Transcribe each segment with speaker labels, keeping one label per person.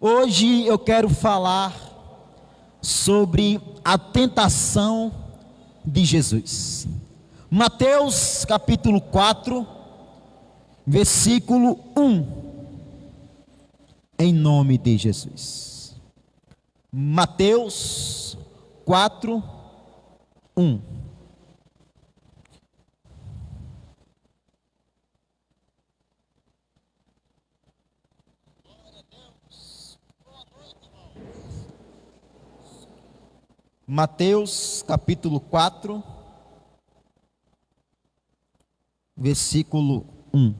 Speaker 1: Hoje eu quero falar sobre a tentação de Jesus. Mateus capítulo 4, versículo 1. Em nome de Jesus. Mateus 4, 1. Mateus capítulo 4, versículo 1.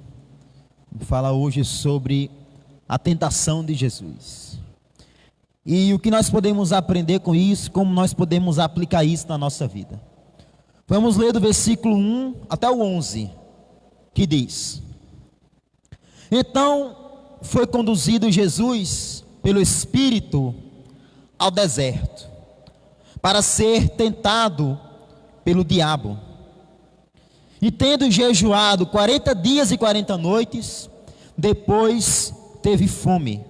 Speaker 1: Fala hoje sobre a tentação de Jesus. E o que nós podemos aprender com isso, como nós podemos aplicar isso na nossa vida. Vamos ler do versículo 1 até o 11, que diz: Então foi conduzido Jesus pelo Espírito ao deserto, para ser tentado pelo diabo. E tendo jejuado 40 dias e 40 noites, depois teve fome.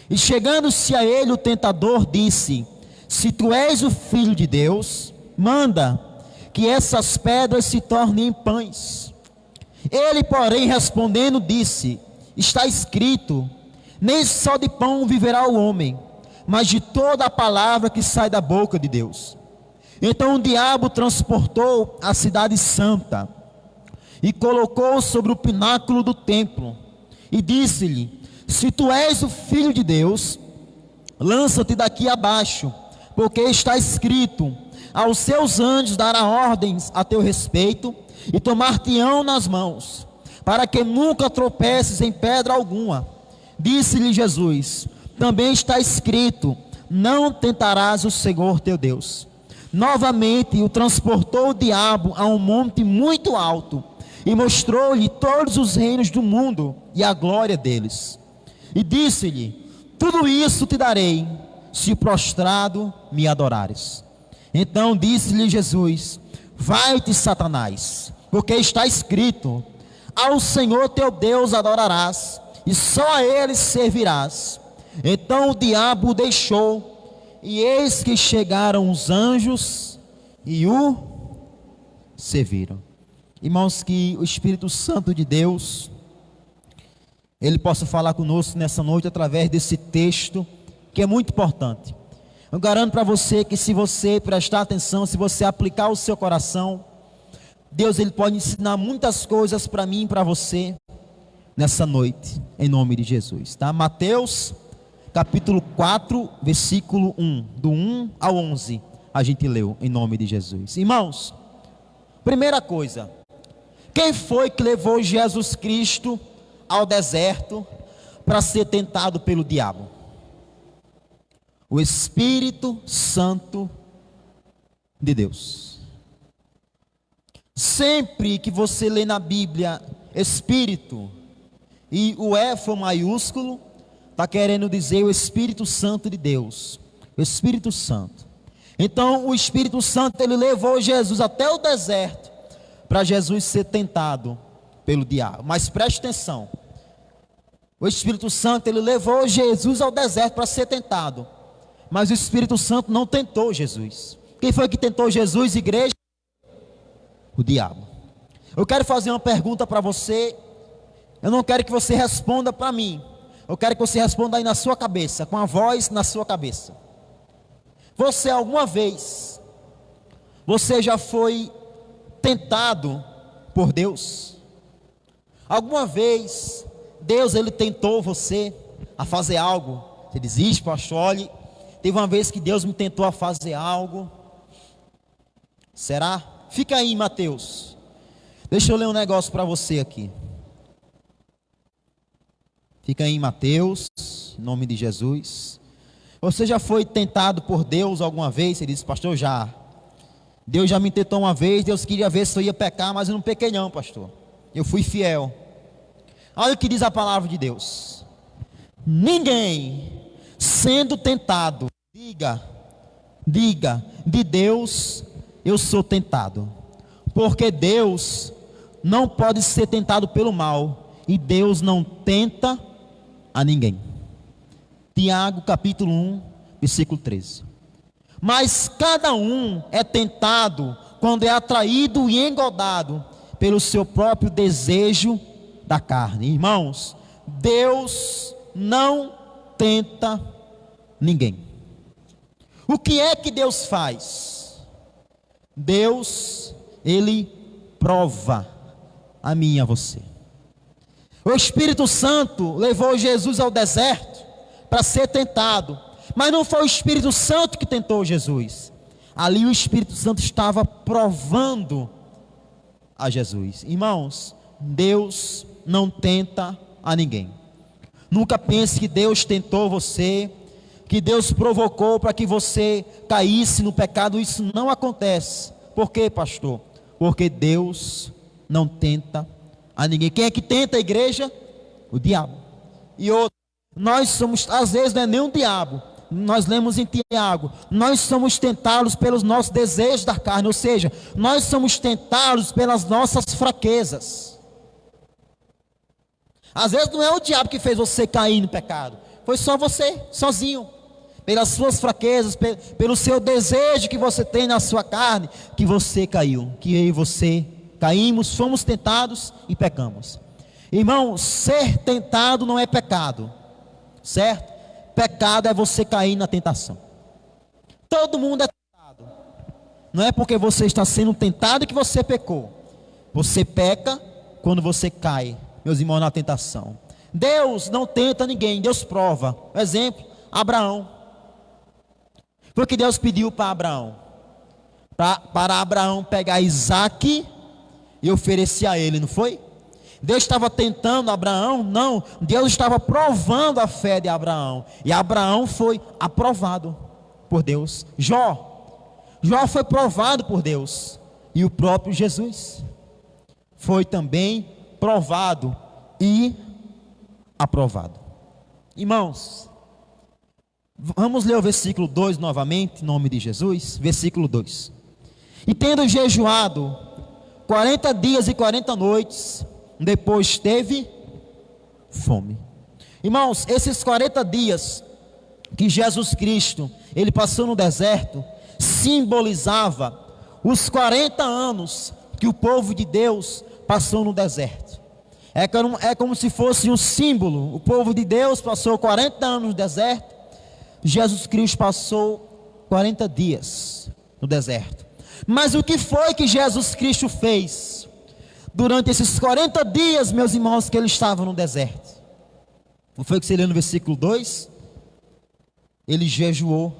Speaker 1: E chegando-se a ele o tentador disse: Se tu és o Filho de Deus, manda que essas pedras se tornem pães. Ele, porém, respondendo, disse: Está escrito, nem só de pão viverá o homem, mas de toda a palavra que sai da boca de Deus. Então o diabo transportou a cidade santa e colocou sobre o pináculo do templo e disse-lhe: Se tu és o Filho de Deus, lança-te daqui abaixo, porque está escrito: aos seus anjos dará ordens a teu respeito e tomar-te-ão nas mãos, para que nunca tropeces em pedra alguma. Disse-lhe Jesus: Também está escrito: não tentarás o Senhor teu Deus. Novamente o transportou o diabo a um monte muito alto e mostrou-lhe todos os reinos do mundo e a glória deles. E disse-lhe: Tudo isso te darei, se prostrado me adorares. Então disse-lhe Jesus: Vai-te, Satanás, porque está escrito: ao Senhor teu Deus adorarás, e só a ele servirás. Então o diabo o deixou, e eis que chegaram os anjos e o serviram. Irmãos, que o Espírito Santo de Deus, ele possa falar conosco nessa noite através desse texto, que é muito importante. Eu garanto para você que se você prestar atenção, se você aplicar o seu coração, Deus ele pode ensinar muitas coisas para mim e para você nessa noite, em nome de Jesus, tá? Mateus capítulo 4, versículo 1, do 1 ao 11, a gente leu, em nome de Jesus. Irmãos, primeira coisa, quem foi que levou Jesus Cristo ao deserto para ser tentado pelo diabo? O Espírito Santo de Deus. Sempre que você lê na Bíblia Espírito e o E for maiúsculo, está querendo dizer o Espírito Santo de Deus, o Espírito Santo. Então o Espírito Santo ele levou Jesus até o deserto para Jesus ser tentado pelo diabo. Mas preste atenção, o Espírito Santo ele levou Jesus ao deserto para ser tentado, mas o Espírito Santo não tentou Jesus. Quem foi que tentou Jesus, igreja? O diabo. Eu quero fazer uma pergunta para você. Eu não quero que você responda para mim, eu quero que você responda aí na sua cabeça, com a voz na sua cabeça. Você alguma vez, você já foi tentado por Deus? Alguma vez, Deus ele tentou você a fazer algo? Você diz: Ixi, pastor, olha, teve uma vez que Deus me tentou a fazer algo. Será? Fica aí, Mateus. Deixa eu ler um negócio para você aqui. Fica aí em Mateus, em nome de Jesus. Você já foi tentado por Deus alguma vez? Você disse: pastor, já. Deus já me tentou uma vez, Deus queria ver se eu ia pecar, mas eu não pequei não, pastor. Eu fui fiel. Olha o que diz a palavra de Deus: ninguém sendo tentado, diga, de Deus eu sou tentado. Porque Deus não pode ser tentado pelo mal, e Deus não tenta a ninguém. Tiago capítulo 1, versículo 13. Mas cada um é tentado quando é atraído e engodado pelo seu próprio desejo da carne. Irmãos, Deus não tenta ninguém. O que é que Deus faz? Deus, Ele prova a mim e a você. O Espírito Santo levou Jesus ao deserto para ser tentado, mas não foi o Espírito Santo que tentou Jesus. Ali o Espírito Santo estava provando a Jesus. Irmãos, Deus não tenta a ninguém. Nunca pense que Deus tentou você, que Deus provocou para que você caísse no pecado. Isso não acontece. Por quê, pastor? Porque Deus não tenta a ninguém. Quem é que tenta a igreja? O diabo. E outro, nós somos, às vezes não é nem um diabo. Nós lemos em Tiago, nós somos tentados pelos nossos desejos da carne, ou seja, nós somos tentados pelas nossas fraquezas. Às vezes não é o diabo que fez você cair no pecado, foi só você, sozinho, pelas suas fraquezas, pelo seu desejo que você tem na sua carne, que você caiu, que eu e você caímos, fomos tentados e pecamos. Irmão, ser tentado não é pecado, certo? Pecado é você cair na tentação. Todo mundo é tentado. Não é porque você está sendo tentado que você pecou. Você peca quando você cai, meus irmãos, na tentação. Deus não tenta ninguém, Deus prova. Exemplo, Abraão. Foi o que Deus pediu para Abraão. Para Abraão pegar Isaque e oferecer a ele, não foi? Deus estava tentando Abraão? Não, Deus estava provando a fé de Abraão, e Abraão foi aprovado por Deus. Jó foi provado por Deus, e o próprio Jesus foi também provado e aprovado. Irmãos, vamos ler o versículo 2 novamente, em nome de Jesus. Versículo 2: E tendo jejuado 40 dias e 40 noites, depois teve fome. Irmãos, esses 40 dias que Jesus Cristo, ele passou no deserto, simbolizava os 40 anos que o povo de Deus passou no deserto. É como se fosse um símbolo. O povo de Deus passou 40 anos no deserto, Jesus Cristo passou 40 dias no deserto. Mas o que foi que Jesus Cristo fez durante esses 40 dias, meus irmãos, que ele estava no deserto? Não foi o que você leu no versículo 2? Ele jejuou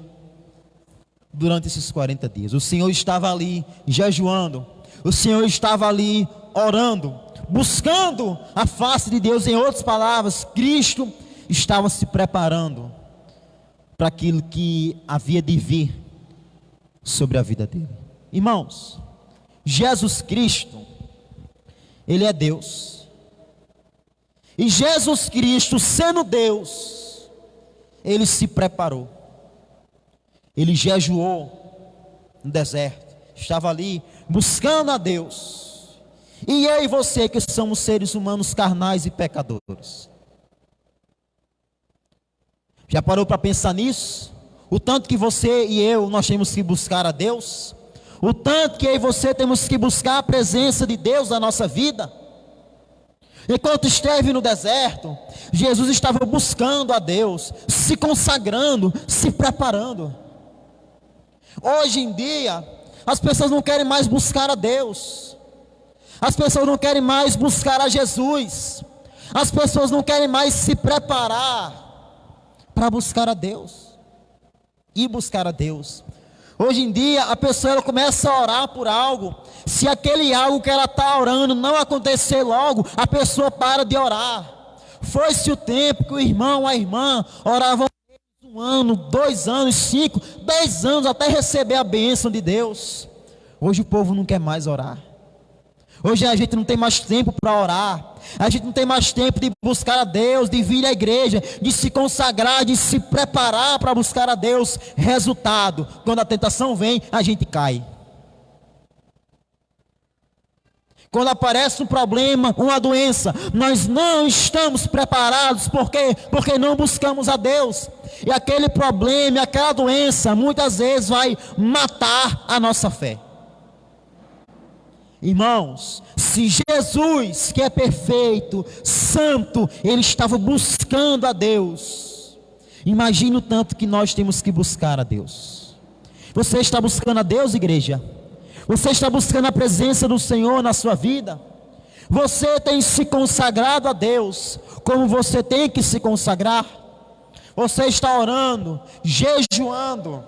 Speaker 1: durante esses 40 dias. O Senhor estava ali jejuando. O Senhor estava ali orando, buscando a face de Deus. Em outras palavras, Cristo estava se preparando para aquilo que havia de vir sobre a vida dele. Irmãos, Jesus Cristo, Ele é Deus, e Jesus Cristo, sendo Deus, Ele se preparou, Ele jejuou no deserto, estava ali buscando a Deus. E eu e você, que somos seres humanos carnais e pecadores, já parou para pensar nisso? O tanto que você e eu, nós temos que buscar a Deus, o tanto que eu e você temos que buscar a presença de Deus na nossa vida. Enquanto esteve no deserto, Jesus estava buscando a Deus, se consagrando, se preparando. Hoje em dia, as pessoas não querem mais buscar a Deus, as pessoas não querem mais buscar a Jesus, as pessoas não querem mais se preparar para buscar a Deus e buscar a Deus. Hoje em dia, a pessoa ela começa a orar por algo. Se aquele algo que ela está orando não acontecer logo, a pessoa para de orar. Foi-se o tempo que o irmão, a irmã oravam 1 ano, 2 anos, 5, 10 anos até receber a bênção de Deus. Hoje o povo não quer mais orar. Hoje a gente não tem mais tempo para orar. A gente não tem mais tempo de buscar a Deus, de vir à igreja, de se consagrar, de se preparar para buscar a Deus. Resultado, quando a tentação vem, a gente cai. Quando aparece um problema, uma doença, nós não estamos preparados, por quê? Porque não buscamos a Deus. E aquele problema, aquela doença, muitas vezes vai matar a nossa fé. Irmãos, se Jesus, que é perfeito, santo, ele estava buscando a Deus, imagine o tanto que nós temos que buscar a Deus. Você está buscando a Deus, igreja? Você está buscando a presença do Senhor na sua vida? Você tem se consagrado a Deus como você tem que se consagrar? Você está orando, jejuando,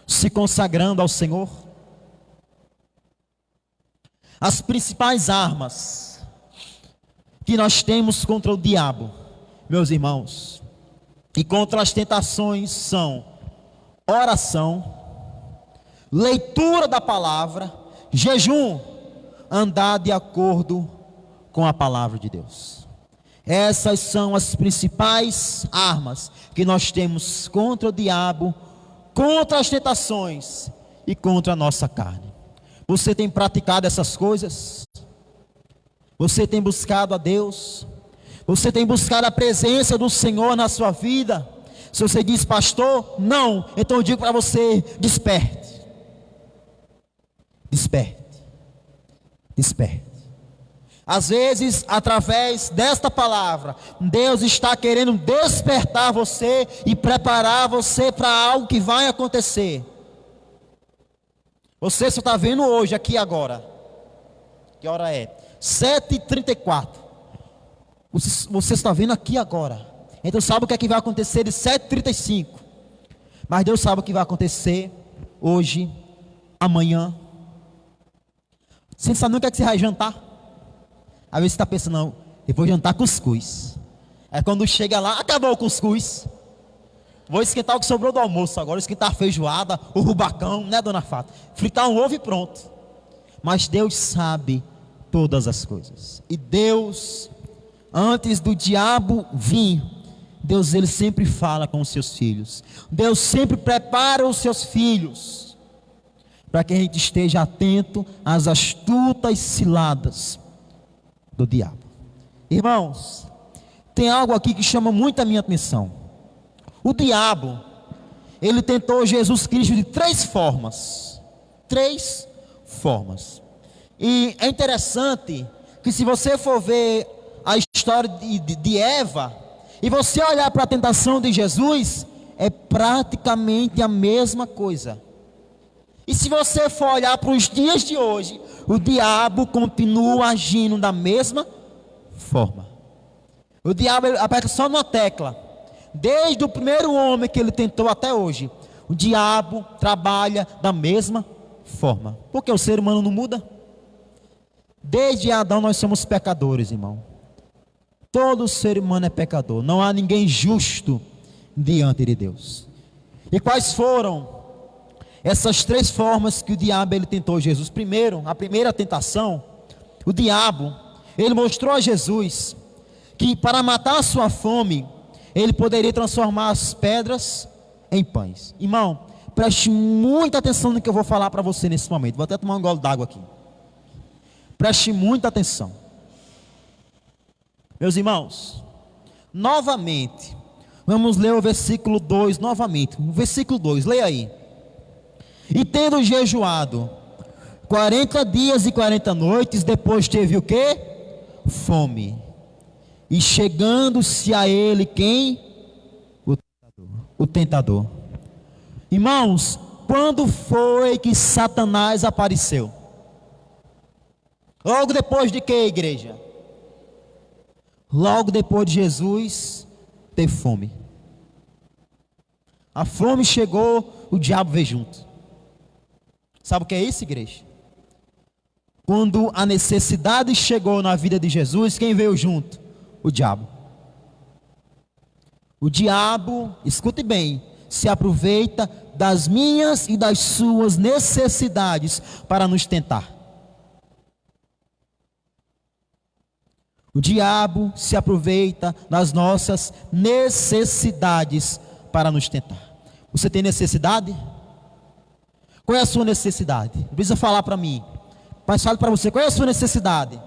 Speaker 1: se consagrando ao Senhor? As principais armas que nós temos contra o diabo, meus irmãos, e contra as tentações são oração, leitura da palavra, jejum, andar de acordo com a palavra de Deus. Essas são as principais armas que nós temos contra o diabo, contra as tentações e contra a nossa carne. Você tem praticado essas coisas? Você tem buscado a Deus? Você tem buscado a presença do Senhor na sua vida? Se você diz, pastor, não, então eu digo para você, desperte. Desperte. Desperte. Às vezes, através desta palavra, Deus está querendo despertar você e preparar você para algo que vai acontecer. Você só está vendo hoje, aqui agora. Que hora é? 7h34. Você está vendo aqui agora. Então sabe o que é que vai acontecer de 7h35. Mas Deus sabe o que vai acontecer hoje, amanhã. Você não sabe nem o que é que você vai jantar. Às vezes você está pensando, não, eu vou jantar cuscuz. Aí quando chega lá, acabou o cuscuz. Vou esquentar o que sobrou do almoço agora, esquentar a feijoada, o rubacão, né, dona Fata? Fritar um ovo e pronto. Mas Deus sabe todas as coisas. E Deus, antes do diabo vir, Deus, ele sempre fala com os seus filhos. Deus sempre prepara os seus filhos, para que a gente esteja atento às astutas ciladas do diabo. Irmãos, tem algo aqui que chama muito a minha atenção. O diabo, ele tentou Jesus Cristo de 3 formas. 3 formas. E é interessante que se você for ver a história de Eva, e você olhar para a tentação de Jesus, é praticamente a mesma coisa. E se você for olhar para os dias de hoje, o diabo continua agindo da mesma forma. O diabo aperta só numa tecla. Desde o primeiro homem que ele tentou até hoje, o diabo trabalha da mesma forma. Porque o ser humano não muda. Desde Adão nós somos pecadores, irmão. Todo ser humano é pecador. Não há ninguém justo diante de Deus. E quais foram essas 3 formas que o diabo ele tentou Jesus? Primeiro, a primeira tentação, o diabo, ele mostrou a Jesus que para matar a sua fome, ele poderia transformar as pedras em pães. Irmão, preste muita atenção no que eu vou falar para você nesse momento. Vou até tomar um gole d'água aqui. Preste muita atenção. Meus irmãos, novamente, vamos ler o versículo 2 novamente. O versículo 2, leia aí. E tendo jejuado 40 dias e 40 noites, depois teve o quê? Fome. E chegando-se a ele quem? O tentador. Irmãos, quando foi que Satanás apareceu? Logo depois de que, igreja? Logo depois de Jesus ter fome. A fome chegou, o diabo veio junto. Sabe o que é isso, igreja? Quando a necessidade chegou na vida de Jesus, quem veio junto? O diabo. O diabo, escute bem, se aproveita das minhas e das suas necessidades para nos tentar. O diabo se aproveita das nossas necessidades para nos tentar. Você tem necessidade? Qual é a sua necessidade? Não precisa falar para mim. Mas fale para você, qual é a sua necessidade?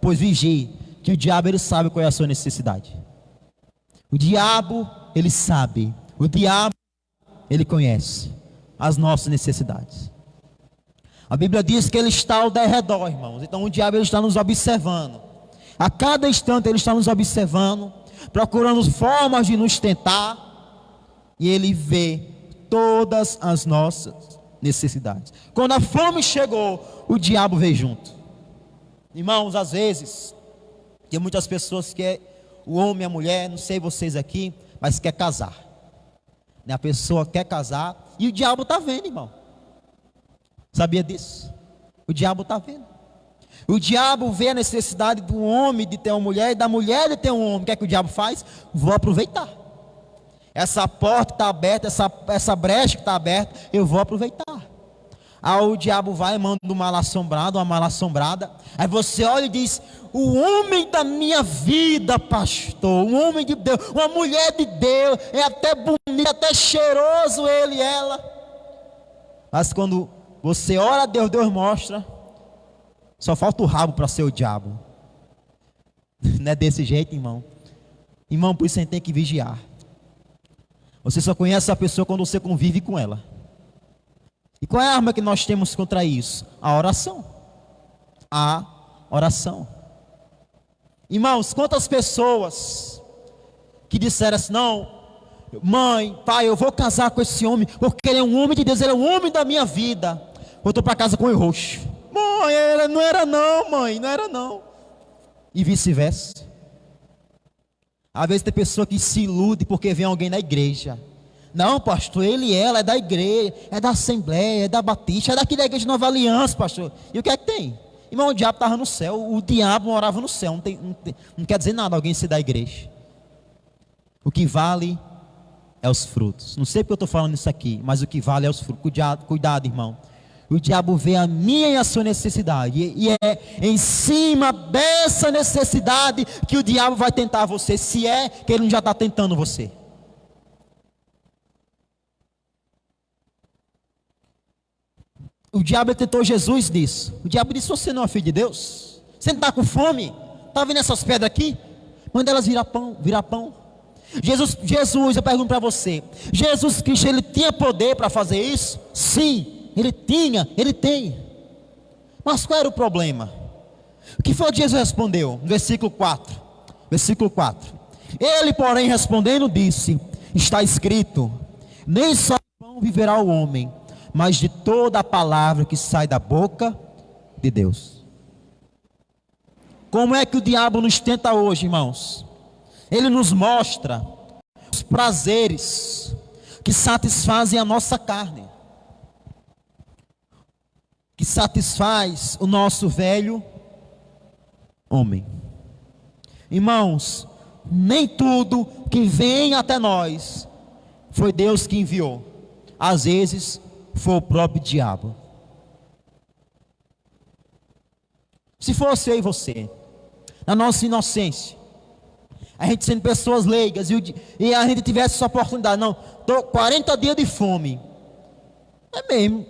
Speaker 1: Pois vigie, que o diabo ele sabe qual é a sua necessidade. O diabo ele sabe. O diabo ele conhece as nossas necessidades. A Bíblia diz que ele está ao derredor, irmãos. Então o diabo ele está nos observando. A cada instante ele está nos observando, procurando formas de nos tentar. E ele vê todas as nossas necessidades. Quando a fome chegou, o diabo veio junto. Irmãos, às vezes, tem muitas pessoas que o homem e a mulher, não sei vocês aqui, mas quer casar. A pessoa quer casar e o diabo está vendo, irmão. Sabia disso? O diabo está vendo. O diabo vê a necessidade do homem de ter uma mulher e da mulher de ter um homem. O que é que o diabo faz? Vou aproveitar. Essa porta que está aberta, essa brecha que está aberta, eu vou aproveitar. Aí o diabo vai e manda uma mala assombrada. Aí você olha e diz: o homem da minha vida, pastor, um homem de Deus, uma mulher de Deus, é até bonito, até cheiroso ele e ela. Mas quando você ora a Deus, Deus mostra, só falta o rabo para ser o diabo. Não é desse jeito, irmão. Irmão, por isso a gente tem que vigiar. Você só conhece a pessoa quando você convive com ela. E qual é a arma que nós temos contra isso? A oração. A oração. Irmãos, quantas pessoas que disseram assim: não, mãe, pai, eu vou casar com esse homem, porque ele é um homem de Deus, ele é um homem da minha vida. Voltou para casa com o roxo. Mãe, ele não era não, mãe, não era não. E vice-versa. Às vezes tem pessoa que se ilude porque vem alguém na igreja. Não, pastor, ele e ela é da igreja, é da Assembleia, é da Batista, é daqui da igreja de Nova Aliança, pastor. E o que é que tem? Irmão, o diabo estava no céu, o diabo morava no céu. Não quer dizer nada alguém ser da igreja. O que vale é os frutos. Não sei porque eu estou falando isso aqui, mas o que vale é os frutos. Cuidado, irmão. O diabo vê a minha e a sua necessidade, e é em cima dessa necessidade que o diabo vai tentar você, se é que ele não já está tentando você. O diabo tentou Jesus nisso. O diabo disse: você não é filho de Deus? Você não está com fome? Está vendo essas pedras aqui? Manda elas virar pão. Jesus, eu pergunto para você, Jesus Cristo, ele tinha poder para fazer isso? Sim. Ele tem. Mas qual era o problema? O que foi que Jesus respondeu? No versículo 4. Ele, porém, respondendo, disse: está escrito, nem só de pão viverá o homem, mas de toda a palavra que sai da boca de Deus. Como é que o diabo nos tenta hoje, irmãos? Ele nos mostra os prazeres que satisfazem a nossa carne, que satisfaz o nosso velho homem. Irmãos, nem tudo que vem até nós foi Deus que enviou. Às vezes foi o próprio diabo. Se fosse eu e você, na nossa inocência, a gente sendo pessoas leigas e a gente tivesse essa oportunidade, não, estou 40 dias de fome, é mesmo,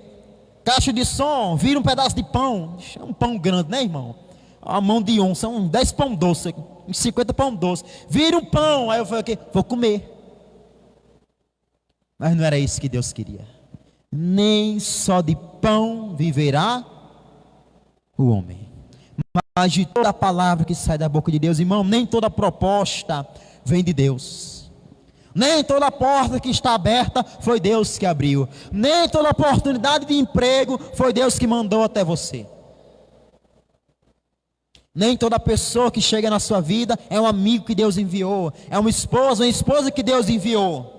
Speaker 1: caixa de som, vira um pedaço de pão, é um pão grande, né, irmão? A mão de onça, são 10 pão doce, uns 50 pão doce, vira um pão. Aí eu falei: vou comer. Mas não era isso que Deus queria. Nem só de pão viverá o homem, mas de toda a palavra que sai da boca de Deus. Irmão, nem toda proposta vem de Deus. Nem toda porta que está aberta foi Deus que abriu. Nem toda oportunidade de emprego foi Deus que mandou até você. Nem toda pessoa que chega na sua vida é um amigo que Deus enviou, é uma esposa que Deus enviou.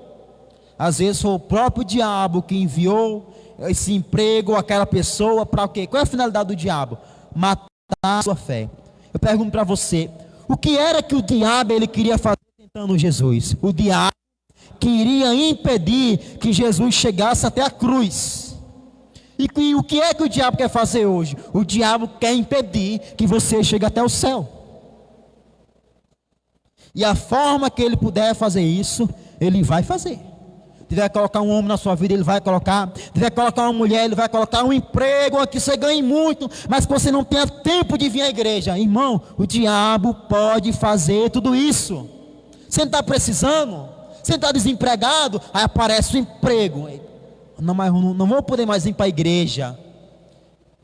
Speaker 1: Às vezes foi o próprio diabo que enviou esse emprego, aquela pessoa, para o quê? Qual é a finalidade do diabo? Matar a sua fé. Eu pergunto para você, o que era que o diabo ele queria fazer tentando Jesus? O diabo queria impedir que Jesus chegasse até a cruz. E o que é que o diabo quer fazer hoje? O diabo quer impedir que você chegue até o céu. E a forma que ele puder fazer isso, ele vai fazer. tiver que colocar um homem na sua vida, Ele vai colocar. Tiver que colocar uma mulher, Ele vai colocar um emprego, que você ganhe muito, mas que você não tenha tempo de vir à igreja. Irmão, o diabo pode fazer tudo isso. Você não está precisando, você não está desempregado, aí aparece o emprego. Não, mas não vou poder mais ir para a igreja.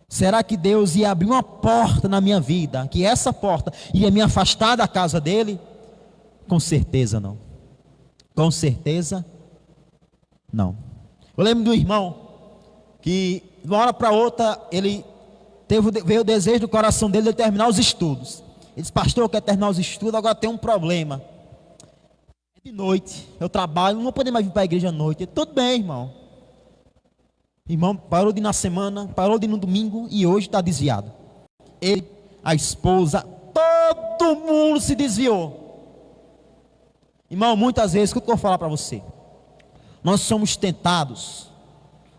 Speaker 1: Será que Deus ia abrir uma porta na minha vida, que essa porta ia me afastar da casa dele? Com certeza não. Com certeza não. Eu lembro do irmão que de uma hora para outra ele veio o desejo do coração dele de terminar os estudos. Ele disse: pastor, eu quero terminar os estudos, agora tem um problema. De noite, eu trabalho, não vou poder mais vir para a igreja à noite. Ele: tudo bem, irmão. Irmão, parou de ir na semana, parou de ir no domingo e hoje está desviado. Ele, a esposa, todo mundo se desviou. Irmão, muitas vezes, o que eu vou falar para você? Nós somos tentados.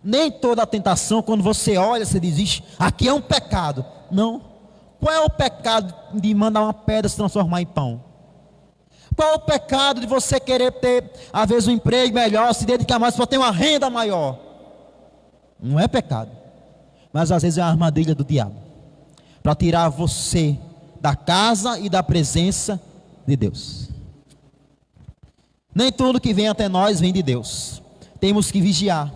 Speaker 1: Nem toda a tentação, quando você olha, você diz: ixi, aqui é um pecado. Não. Qual é o pecado de mandar uma pedra se transformar em pão? Qual é o pecado de você querer ter, às vezes, um emprego melhor, se dedicar mais para ter uma renda maior? Não é pecado, mas às vezes é a armadilha do diabo para tirar você da casa e da presença de Deus. Nem tudo que vem até nós vem de Deus. Temos que vigiar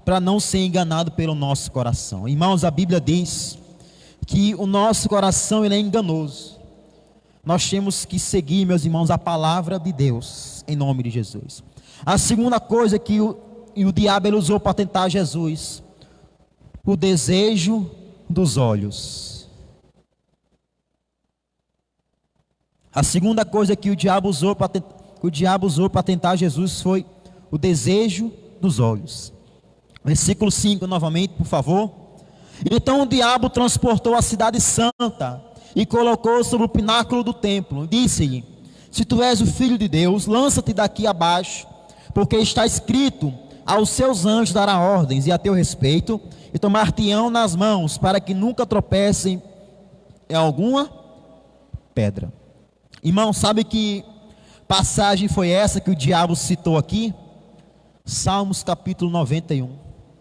Speaker 1: para não ser enganado pelo nosso coração. Irmãos, a Bíblia diz que o nosso coração ele é enganoso. Nós temos que seguir, meus irmãos, a palavra de Deus, em nome de Jesus. A segunda coisa que o diabo ele usou para tentar Jesus: o desejo dos olhos. A segunda coisa que o diabo usou para tentar Jesus foi o desejo dos olhos. Versículo 5 novamente, por favor. Então o diabo transportou a cidade santa e colocou sobre o pináculo do templo. Disse-lhe: se tu és o filho de Deus, lança-te daqui abaixo, porque está escrito: aos seus anjos dará ordens e a teu respeito, e tomar-te-ão nas mãos, para que nunca tropecem em alguma pedra. Irmão, sabe que passagem foi essa que o diabo citou aqui? Salmos capítulo 91.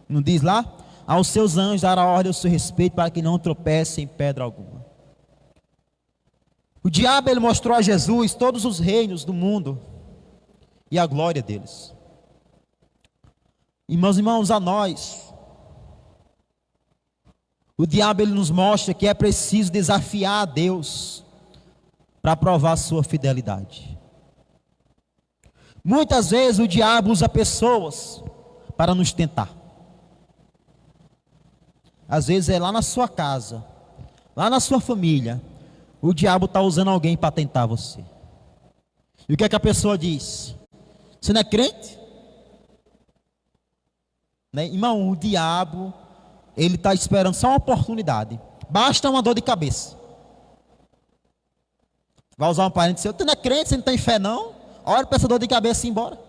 Speaker 1: Não diz lá? Aos seus anjos dará ordem ao seu respeito, para que não tropecem em pedra alguma. O diabo ele mostrou a Jesus todos os reinos do mundo e a glória deles. Irmãos, a nós, o diabo ele nos mostra que é preciso desafiar a Deus para provar a sua fidelidade. Muitas vezes o diabo usa pessoas para nos tentar. Às vezes é lá na sua casa, lá na sua família, o diabo está usando alguém para tentar você. E o que é que a pessoa diz? Você não é crente? Né? Irmão, o diabo, ele está esperando só uma oportunidade. Basta uma dor de cabeça. Vai usar um parente seu: você não é crente, você não tem fé não? Olha para essa dor de cabeça e ir embora.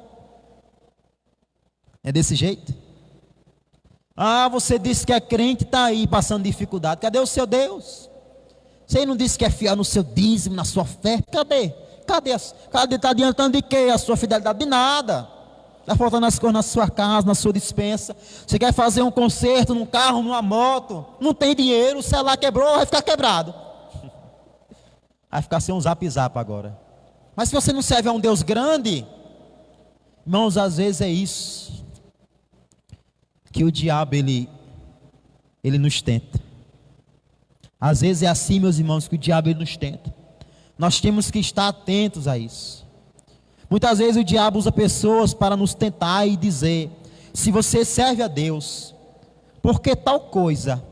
Speaker 1: É desse jeito? Ah, você disse que é crente, está aí passando dificuldade. Cadê o seu Deus? Você não disse que é fiel no seu dízimo, na sua fé? Cadê? Cadê? Está adiantando de quê? A sua fidelidade? De nada. Está faltando as coisas na sua casa, na sua despensa. Você quer fazer um conserto num carro, numa moto, não tem dinheiro, o celular quebrou, vai ficar quebrado. Vai ficar sem um zap-zap agora. Mas se você não serve a um Deus grande, irmãos, às vezes é isso que o diabo ele nos tenta. Às vezes é assim, meus irmãos, que o diabo ele nos tenta. Nós temos que estar atentos a isso. Muitas vezes o diabo usa pessoas para nos tentar e dizer: se você serve a Deus, por que tal coisa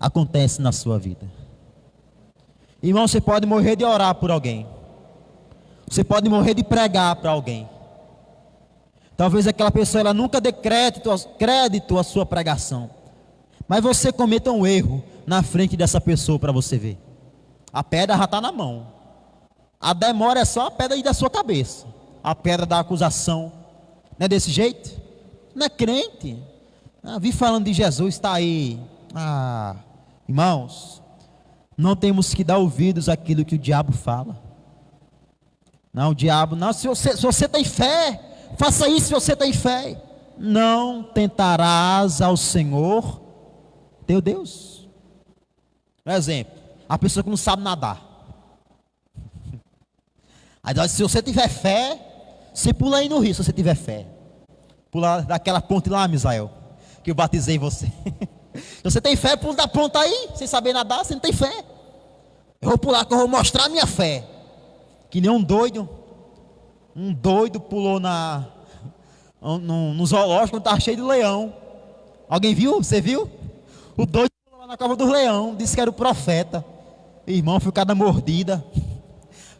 Speaker 1: acontece na sua vida? Irmão, você pode morrer de orar por alguém. Você pode morrer de pregar para alguém. Talvez aquela pessoa ela nunca dê crédito à sua pregação. Mas você cometa um erro na frente dessa pessoa para você ver. A pedra já está na mão. A demora é só a pedra aí da sua cabeça. A pedra da acusação. Não é desse jeito? Não é crente. Vi falando de Jesus, está aí. Irmãos, não temos que dar ouvidos àquilo que o diabo fala. Não, o diabo, não, se você tem fé, faça isso se você tem fé. Não tentarás ao Senhor teu Deus. Por exemplo, a pessoa que não sabe nadar. Aí se você tiver fé, você pula aí no rio, se você tiver fé. Pula daquela ponte lá, Misael, que eu batizei você. Se você tem fé, pula da ponta aí, sem saber nadar, você não tem fé. Eu vou pular, que eu vou mostrar a minha fé. Que nem um doido pulou no zoológico, estava cheio de leão. Alguém viu? Você viu? O doido pulou lá na cova dos leão, disse que era o profeta. Irmão, foi cada mordida,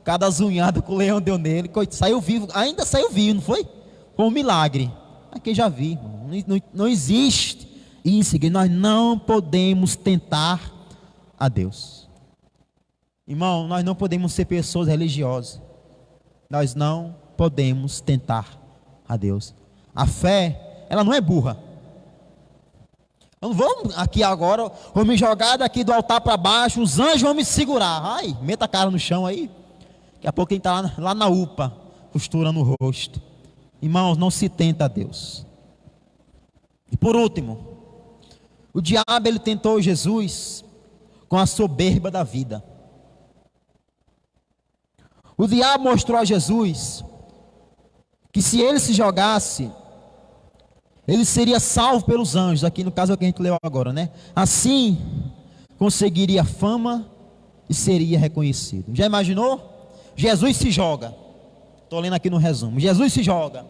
Speaker 1: cada zunhada que o leão deu nele. Saiu vivo, ainda saiu vivo, não foi? Foi um milagre. Aqui já vi, não existe isso, nós não podemos tentar a Deus. Irmão, nós não podemos ser pessoas religiosas. Nós não podemos tentar a Deus. A fé, ela não é burra. Eu não vou aqui agora, vou me jogar daqui do altar para baixo, os anjos vão me segurar. Ai, meta a cara no chão aí. Daqui a pouco quem está lá na UPA, costurando o rosto. Irmãos, não se tenta a Deus. E por último, o diabo ele tentou Jesus com a soberba da vida. O diabo mostrou a Jesus que se ele se jogasse, ele seria salvo pelos anjos. Aqui no caso é o que a gente leu agora, né? Assim, conseguiria fama e seria reconhecido. Já imaginou? Jesus se joga. Estou lendo aqui no resumo. Jesus se joga.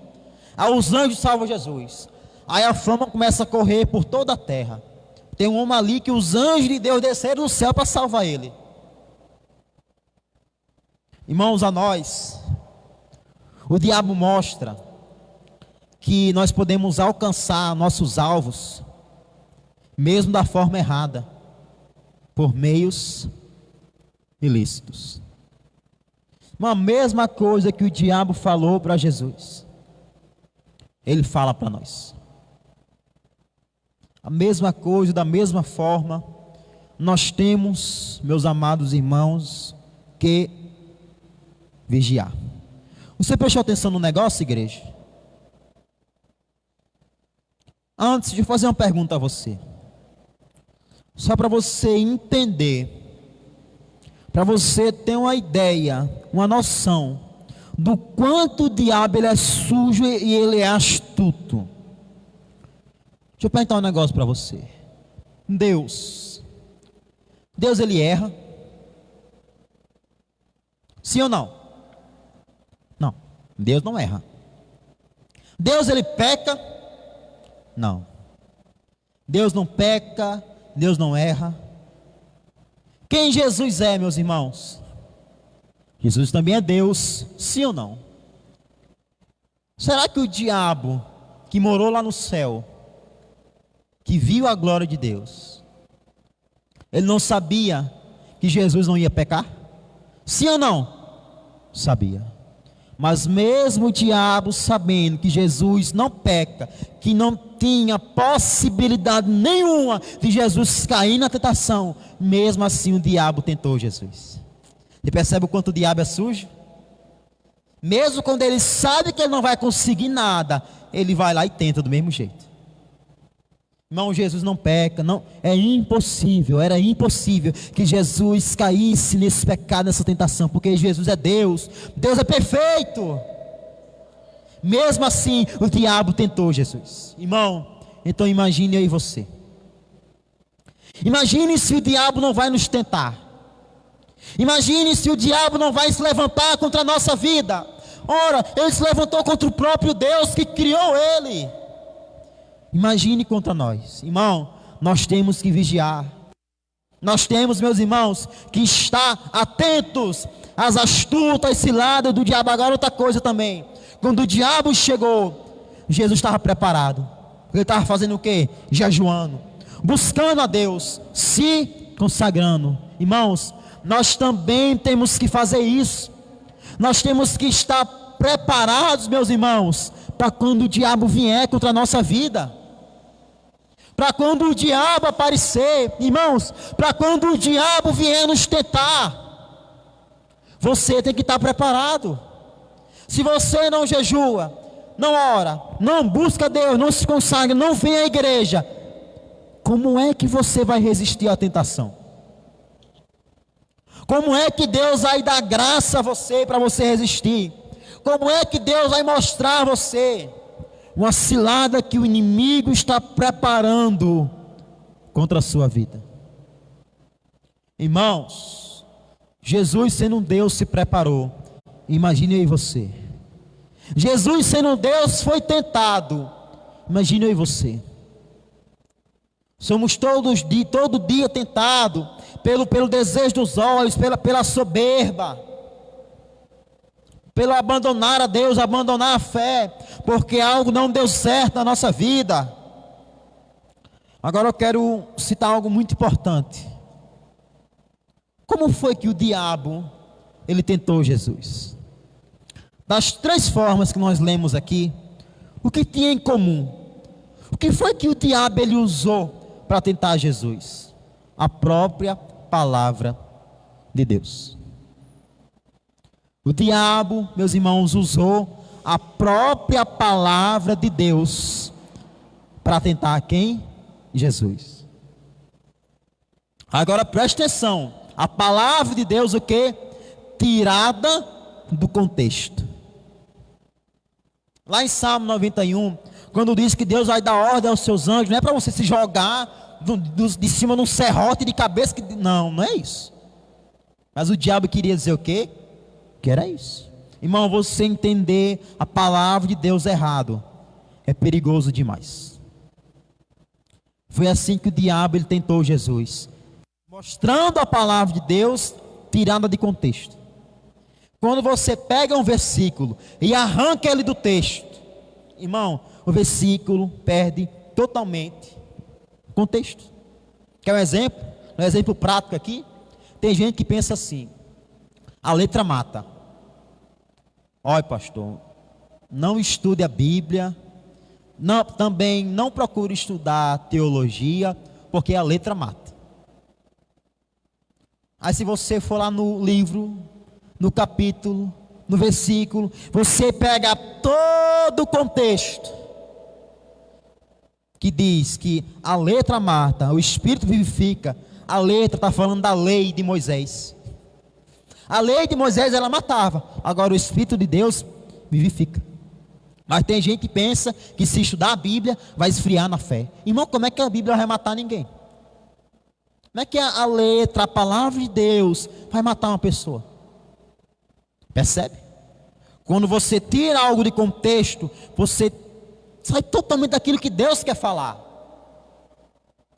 Speaker 1: Aí os anjos salvam Jesus. Aí a fama começa a correr por toda a terra. Tem um homem ali que os anjos de Deus desceram do céu para salvar ele. Irmãos, a nós, o diabo mostra que nós podemos alcançar nossos alvos, mesmo da forma errada, por meios ilícitos. Uma mesma coisa que o diabo falou para Jesus, ele fala para nós. A mesma coisa, da mesma forma, nós temos, meus amados irmãos, que vigiar. Você prestou atenção no negócio, igreja? Antes de fazer uma pergunta a você, só para você entender, para você ter uma ideia, uma noção do quanto o diabo ele é sujo e ele é astuto. Deixa eu perguntar um negócio para você. Deus ele erra? Sim ou não? Não, Deus não erra. Deus ele peca? Não. Deus não peca, Deus não erra. Quem Jesus é, meus irmãos? Jesus também é Deus, sim ou não? Será que o diabo que morou lá no céu, que viu a glória de Deus, ele não sabia que Jesus não ia pecar? Sim ou não? Sabia. Mas mesmo o diabo sabendo que Jesus não peca, que não tinha possibilidade nenhuma de Jesus cair na tentação, mesmo assim o diabo tentou Jesus. Você percebe o quanto o diabo é sujo? Mesmo quando ele sabe que ele não vai conseguir nada, ele vai lá e tenta do mesmo jeito. Irmão, Jesus não peca, não, era impossível que Jesus caísse nesse pecado, nessa tentação, porque Jesus é Deus, Deus é perfeito. Mesmo assim, o diabo tentou Jesus. Irmão, então imagine eu e você. Imagine se o diabo não vai nos tentar. Imagine se o diabo não vai se levantar contra a nossa vida. Ora, ele se levantou contra o próprio Deus que criou ele. Imagine contra nós. Irmão, nós temos que vigiar. Nós temos, meus irmãos, que estar atentos às astutas ciladas do diabo. Agora outra coisa também. Quando o diabo chegou, Jesus estava preparado. Ele estava fazendo o quê? Jejuando, buscando a Deus, se consagrando. Irmãos, nós também temos que fazer isso. Nós temos que estar preparados, meus irmãos, para quando o diabo vier contra a nossa vida. Para quando o diabo aparecer, irmãos, para quando o diabo vier nos tentar, você tem que estar preparado. Se você não jejua, não ora, não busca Deus, não se consagra, não vem à igreja, como é que você vai resistir à tentação? Como é que Deus vai dar graça a você para você resistir? Como é que Deus vai mostrar a você uma cilada que o inimigo está preparando contra a sua vida? Irmãos, Jesus sendo um Deus se preparou. Imagine aí você. Jesus sendo um Deus foi tentado. Imagine aí você. Somos todo dia tentados pelo desejo dos olhos, pela soberba, pelo abandonar a Deus, abandonar a fé, porque algo não deu certo na nossa vida. Agora eu quero citar algo muito importante. Como foi que o diabo, ele tentou Jesus? Das 3 formas que nós lemos aqui, o que tinha em comum? O que foi que o diabo ele usou para tentar Jesus? A própria palavra de Deus. O diabo, meus irmãos, usou a própria palavra de Deus para tentar quem? Jesus. Agora preste atenção, a palavra de Deus o que? Tirada do contexto. Lá em Salmo 91, quando diz que Deus vai dar ordem aos seus anjos, não é para você se jogar de cima de um serrote de cabeça, não é isso. Mas o diabo queria dizer o quê? Que era isso. Irmão, você entender a palavra de Deus errado é perigoso demais. Foi assim que o diabo ele tentou Jesus, mostrando a palavra de Deus tirada de contexto. Quando você pega um versículo e arranca ele do texto, irmão, o versículo perde totalmente o contexto. Quer um exemplo? Um exemplo prático aqui. Tem gente que pensa assim: a letra mata. Olha, pastor, não estude a Bíblia, também não procure estudar teologia, porque a letra mata. Aí se você for lá no livro, no capítulo, no versículo, você pega todo o contexto que diz que a letra mata, o Espírito vivifica. A letra está falando da lei de Moisés. A lei de Moisés ela matava, agora o Espírito de Deus vivifica. Mas tem gente que pensa que se estudar a Bíblia vai esfriar na fé. Irmão, como é que a Bíblia vai matar ninguém? Como é que a letra, a palavra de Deus vai matar uma pessoa? Percebe? Quando você tira algo de contexto, você sai totalmente daquilo que Deus quer falar.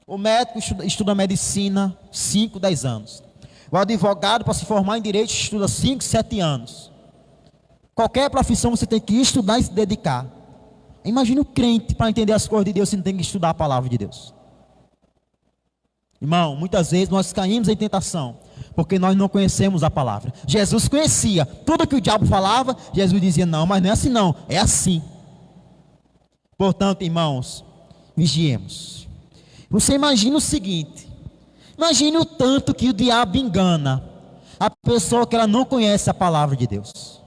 Speaker 1: O médico estuda medicina 5, 10 anos. O advogado, para se formar em direito, estuda 5, 7 anos. Qualquer profissão você tem que estudar e se dedicar. Imagine o crente para entender as coisas de Deus, se não tem que estudar a palavra de Deus. Irmão, muitas vezes nós caímos em tentação, porque nós não conhecemos a palavra. Jesus conhecia tudo que o diabo falava, Jesus dizia: não, mas não é assim não, é assim. Portanto, irmãos, vigiemos. Você imagina o seguinte: imagine o tanto que o diabo engana a pessoa que ela não conhece a palavra de Deus.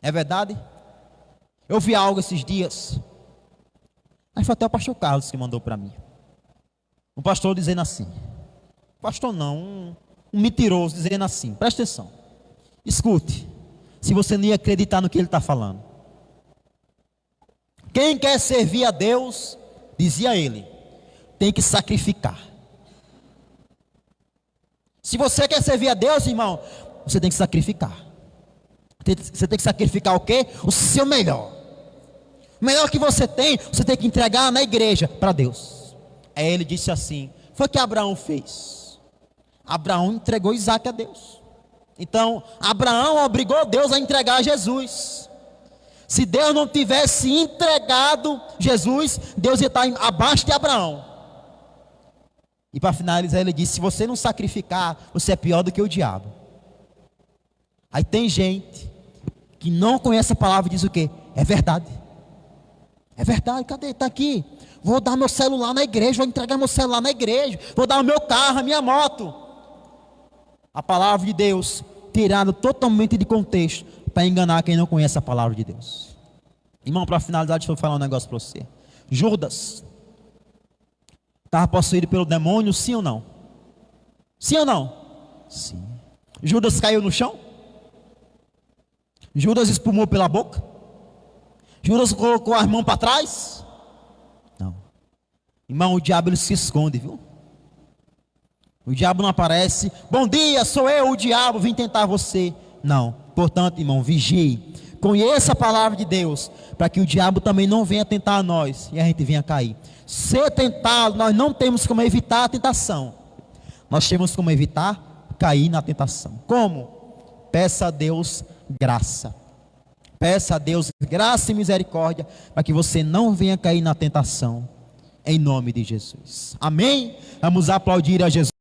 Speaker 1: É verdade? Eu vi algo esses dias. Aí foi até o pastor Carlos que mandou para mim. Um pastor dizendo assim, pastor não, um mentiroso dizendo assim, presta atenção, escute, se você não ia acreditar no que ele está falando. Quem quer servir a Deus, dizia ele, tem que sacrificar. Se você quer servir a Deus, irmão, você tem que sacrificar. Você tem que sacrificar o quê? O seu melhor. O melhor que você tem que entregar na igreja para Deus. Aí ele disse assim, foi o que Abraão fez. Abraão entregou Isaac a Deus. Então, Abraão obrigou Deus a entregar Jesus. Se Deus não tivesse entregado Jesus, Deus ia estar abaixo de Abraão. E para finalizar ele disse, se você não sacrificar, você é pior do que o diabo. Aí tem gente que não conhece a palavra e diz o quê? É verdade. É verdade, cadê? Está aqui. Vou dar meu celular na igreja, vou entregar meu celular na igreja, vou dar o meu carro, a minha moto. A palavra de Deus, tirada totalmente de contexto, para enganar quem não conhece a palavra de Deus. Irmão, para finalizar, deixa eu falar um negócio para você. Judas estava possuído pelo demônio, sim ou não? Sim ou não? Sim. Judas caiu no chão? Judas espumou pela boca? Judas colocou as mãos para trás? Não. Irmão, o diabo ele se esconde, viu? O diabo não aparece. Bom dia, sou eu, o diabo, vim tentar você. Não. Portanto, irmão, vigie. Conheça a palavra de Deus, para que o diabo também não venha tentar a nós e a gente venha cair. Ser tentado, nós não temos como evitar a tentação. Nós temos como evitar cair na tentação. Como? Peça a Deus graça. Peça a Deus graça e misericórdia, para que você não venha cair na tentação. Em nome de Jesus. Amém? Vamos aplaudir a Jesus.